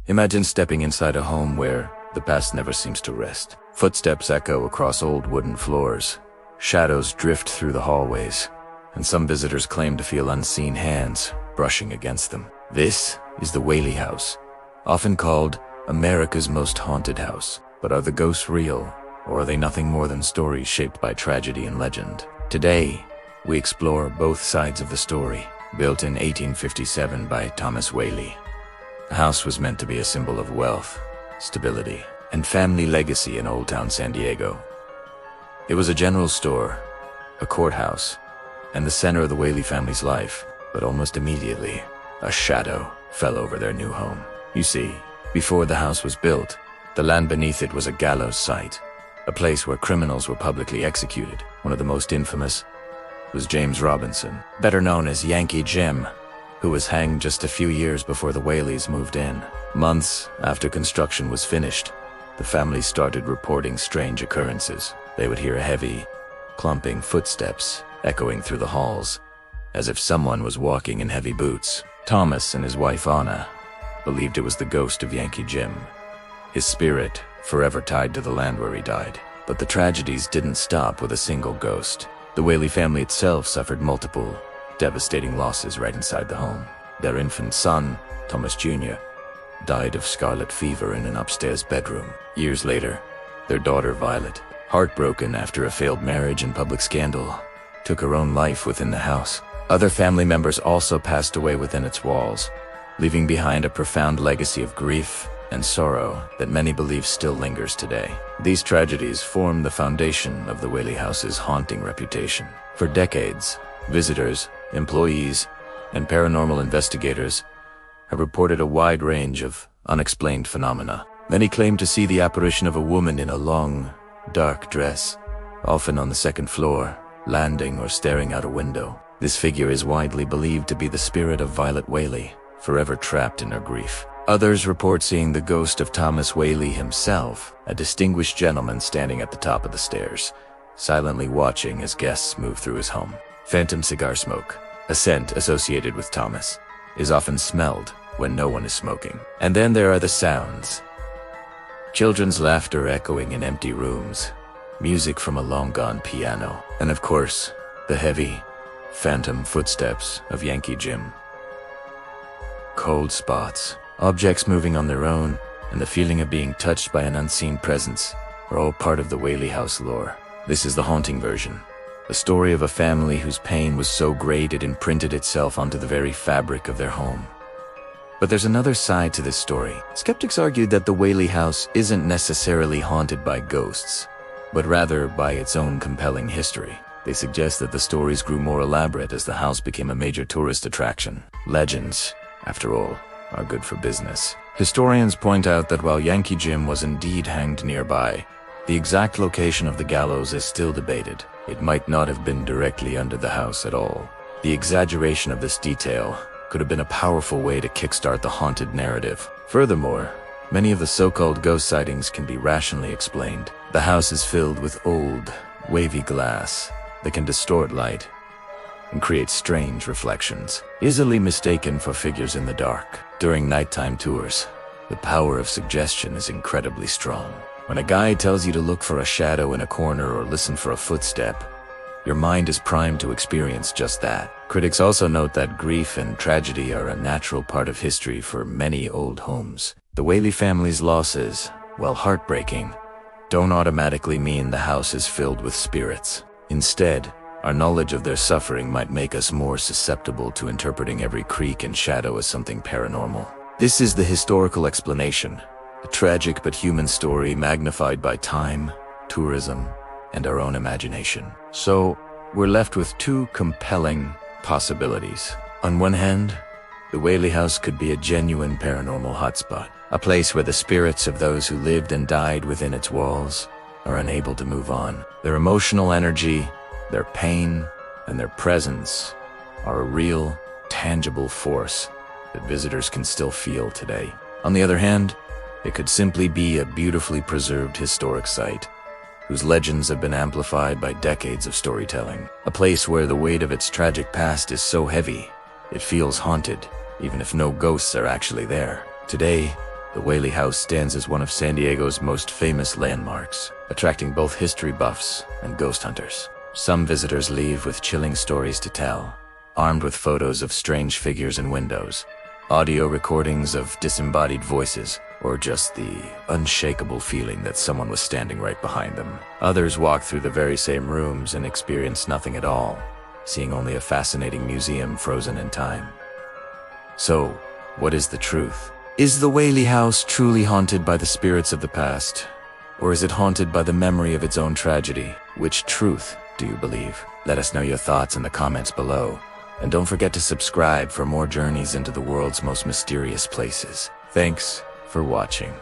Imagine stepping inside a home where the past never seems to rest. Footsteps echo across old wooden floors. Shadows drift through the hallways, and some visitors claim to feel unseen hands brushing against them. This is the Whaley House, often called America's most haunted house. But are the ghosts real, or are they nothing more than stories shaped by tragedy and legend? Today, we explore both sides of the story. Built in 1857 by Thomas Whaley, the house was meant to be a symbol of wealth, stability, and family legacy in Old Town San Diego. It was a general store, a courthouse, and the center of the Whaley family's life, but almost immediately, a shadow fell over their new home. You see, before the house was built, the land beneath it was a gallows site, a place where criminals were publicly executed. One of the most infamous was James Robinson, better known as Yankee Jim, who was hanged just a few years before the Whaleys moved in. Months after construction was finished, the family started reporting strange occurrences. They would hear heavy, clumping footsteps echoing through the halls, as if someone was walking in heavy boots. Thomas and his wife Anna believed it was the ghost of Yankee Jim, his spirit forever tied to the land where he died. But the tragedies didn't stop with a single ghost. The Whaley family itself suffered multiple, devastating losses right inside the home. Their infant son, Thomas Jr., died of scarlet fever in an upstairs bedroom. Years later, their daughter Violet, heartbroken after a failed marriage and public scandal, took her own life within the house. Other family members also passed away within its walls, leaving behind a profound legacy of grief and sorrow that many believe still lingers today. These tragedies form the foundation of the Whaley House's haunting reputation. For decades, visitors, employees, and paranormal investigators have reported a wide range of unexplained phenomena. Many claim to see the apparition of a woman in a long, dark dress, often on the second floor, landing or staring out a window. This figure is widely believed to be the spirit of Violet Whaley, forever trapped in her grief. Others report seeing the ghost of Thomas Whaley himself, a distinguished gentleman standing at the top of the stairs, silently watching as guests move through his home. Phantom cigar smoke, a scent associated with Thomas, is often smelled when no one is smoking. And then there are the sounds. Children's laughter echoing in empty rooms, music from a long-gone piano, and of course, the heavy, phantom footsteps of Yankee Jim. Cold spots, objects moving on their own, and the feeling of being touched by an unseen presence are all part of the Whaley House lore. This is the haunting version, a story of a family whose pain was so great it imprinted itself onto the very fabric of their home. But there's another side to this story. Skeptics argued that the Whaley House isn't necessarily haunted by ghosts, but rather by its own compelling history. They suggest that the stories grew more elaborate as the house became a major tourist attraction. Legends, after all, are good for business. Historians point out that while Yankee Jim was indeed hanged nearby, the exact location of the gallows is still debated. It might not have been directly under the house at all. The exaggeration of this detail could have been a powerful way to kickstart the haunted narrative. Furthermore, many of the so-called ghost sightings can be rationally explained. The house is filled with old, wavy glass that can distort light and create strange reflections, easily mistaken for figures in the dark. During nighttime tours, the power of suggestion is incredibly strong. When a guide tells you to look for a shadow in a corner or listen for a footstep, your mind is primed to experience just that. Critics also note that grief and tragedy are a natural part of history for many old homes. The Whaley family's losses, while heartbreaking, don't automatically mean the house is filled with spirits. Instead, our knowledge of their suffering might make us more susceptible to interpreting every creak and shadow as something paranormal. This is the historical explanation, a tragic but human story magnified by time, tourism, and our own imagination. So, we're left with two compelling possibilities. On one hand, the Whaley House could be a genuine paranormal hotspot, a place where the spirits of those who lived and died within its walls are unable to move on. Their emotional energy, their pain, and their presence are a real, tangible force that visitors can still feel today. On the other hand, it could simply be a beautifully preserved historic site, whose legends have been amplified by decades of storytelling. A place where the weight of its tragic past is so heavy, it feels haunted, even if no ghosts are actually there. Today, The Whaley House stands as one of San Diego's most famous landmarks, attracting both history buffs and ghost hunters. Some visitors leave with chilling stories to tell, armed with photos of strange figures in windows, audio recordings of disembodied voices, or just the unshakable feeling that someone was standing right behind them. Others walk through the very same rooms and experience nothing at all, seeing only a fascinating museum frozen in time. So, what is the truth? Is the Whaley House truly haunted by the spirits of the past? Or is it haunted by the memory of its own tragedy? Which truth do you believe? Let us know your thoughts in the comments below. And don't forget to subscribe for more journeys into the world's most mysterious places. Thanks for watching.